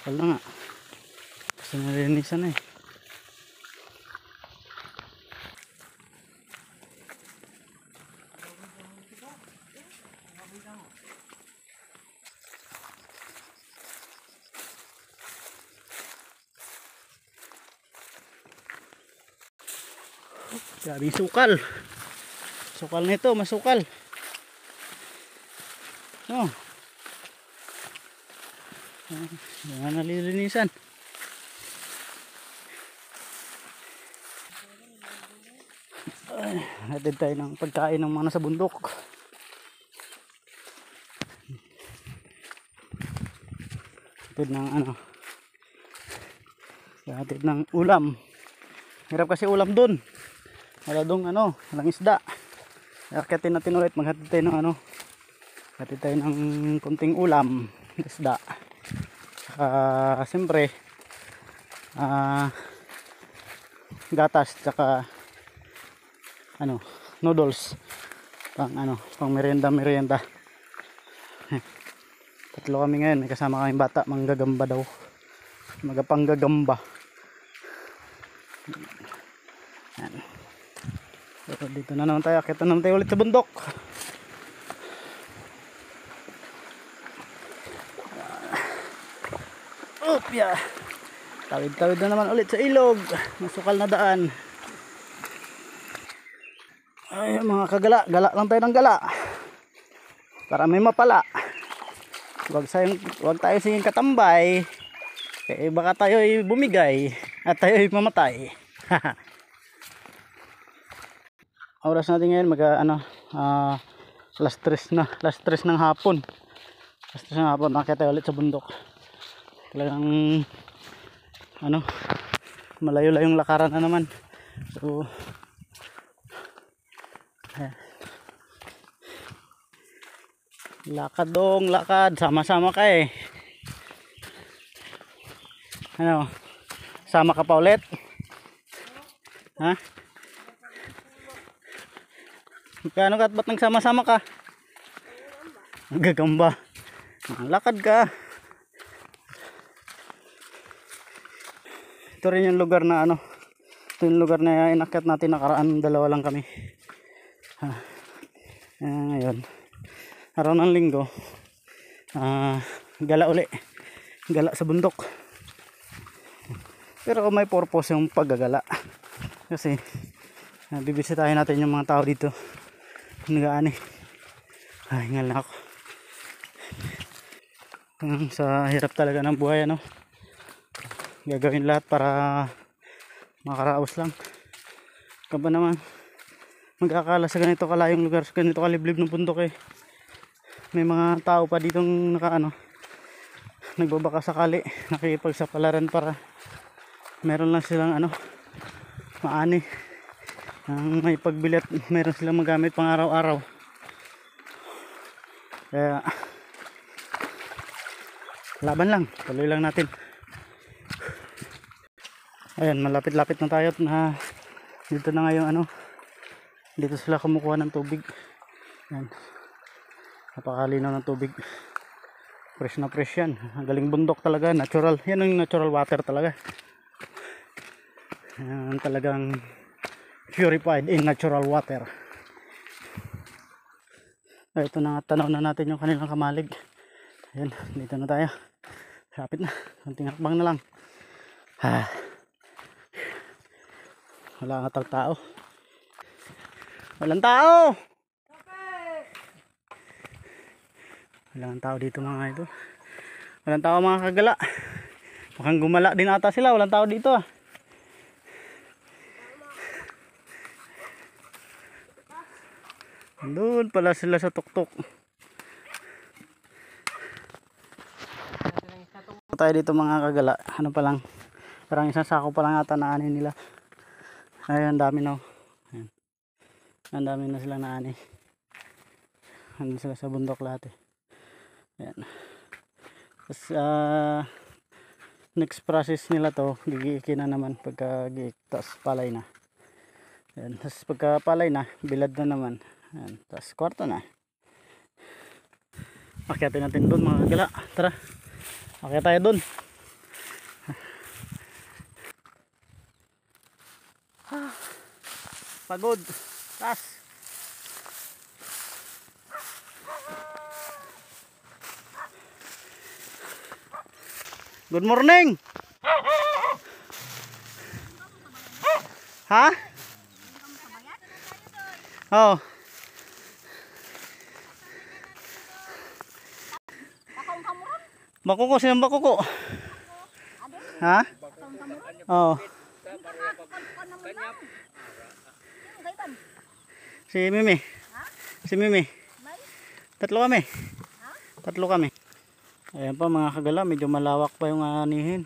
Sukal na nga. Kasi nalinisan na eh. Grabe sukal. Sukal nito, masukal. Oh. Yan nalilinisan. Hatid tayo ng pagkain ng mga nasa bundok. Hatid ng ano. Hatid ng ulam. Hirap kasi ulam dun. Wala dong ano, walang isda. Akitin natin ulit, maghatid tayo ng ano. Hatid tayo ng kunting ulam, isda. Siyempre gatas tsaka ano, noodles. Pang merienda. Tatlo kami ngayon, may kasama kaming bata, manggagamba daw. Magapanggagamba. Yan. So, dito na naman tayo, akit na naman tayo ulit sa bundok. Opya. Tawid-tawid na naman ulit sa ilog. Masukal na daan. Ay mga kagala, gala lang tayo ng gala. Para may mapala. Huwag tayo singing katambay. Eh baka tayo ay bumigay at tayo ay mamatay. Oras natin ngayon last 3 ng hapon. Last 3 ng hapon, nakita tayo ulit sa bundok. Talagang malayo-layong lakaran na naman. So lakad dong, lakad, sama-sama ka eh. Sama ka pa ulit? Ha? Kano ka at ba't nagsama-sama ka? Gagamba. Lakad ka. Ito rin yung lugar na ito yung lugar na inakyat natin nakaraan, 2 lang kami. Ngayon araw ng linggo, gala uli, gala sa bundok. Pero may purpose yung paggagala kasi bibisitahin natin yung mga tao dito nagaani. Ay, hingal na ako. Sa hirap talaga ng buhay, gagawin lahat para makaraos lang. Kaba naman magkakala sa ganito kalayong lugar, sa ganito kaliblib ng bundok eh. May mga tao pa ditong nagbabaka sakali, nakikipagsapalaran para meron lang silang maani ang may pagbilat, meron silang magamit pang araw-araw. Kaya laban lang, tuloy lang natin. Ayan, malapit-lapit na tayo na dito na ngayon dito sila kumukuha ng tubig. Ayan, napakalinaw ng tubig, fresh na fresh yan. Ang galing bundok talaga, natural, yan ang natural water talaga. Yan talagang purified in natural water. Ito na nga, tanaw na natin yung kanilang kamalig. Ayan, dito na tayo, kapit na, konting hakbang na lang. Wala nga tao. Walang tao. Walang tao dito mga ito. Walang tao mga kagala. Mukhang gumala din ata sila. Walang tao dito ah. Doon pala sila sa tuktok. Tayo dito mga kagala. Ano pa lang. Parang isang sako pa lang ata na ani nila. Ayun, ang dami na. Ayan. Ang dami na sila na ani. Andun sila sa bundok lahat eh. Ayan. Tapos next process nila to, gigiikin na naman pagka giik, tapos palay na. Ayan. Tapos pagka palay na, bilad na naman. Ayan. Tapos kwarto na. Akyatin natin doon mga kagala. Tara. Akyat tayo doon. Pagod. Tas. Good morning. Ha? Oh. Bakuko, sinang bakuko? Ha? Oh. Si Mimi. Si Mimi. Tatlo kami. Tatlo kami. Ayan pa mga kagala, medyo malawak pa yung anihin.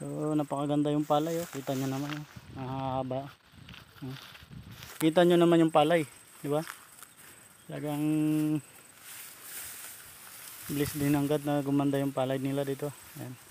So napakaganda yung palay, oh. Kita nyo naman, oh. Mahaba. Kita nyo naman yung palay, di ba? Talagang bliss din hanggat na gumanda yung palay nila dito. Ayan.